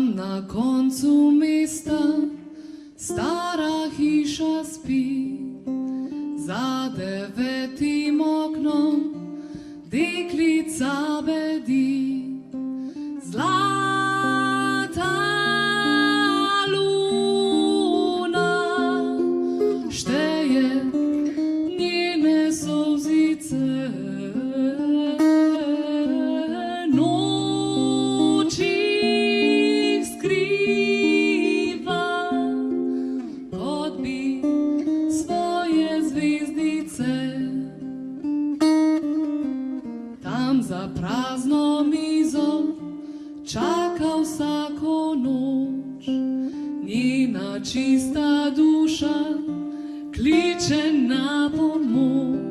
Tam na koncu mesta stara hiša spi, za 9. oknom deklica bedi. Zlata luna šteje njene solzice, noč jih skriva, kot bi svoje zvezdice. Tam za prazno mizo čaka vsako noč, njena čista duša kliče na pomoč.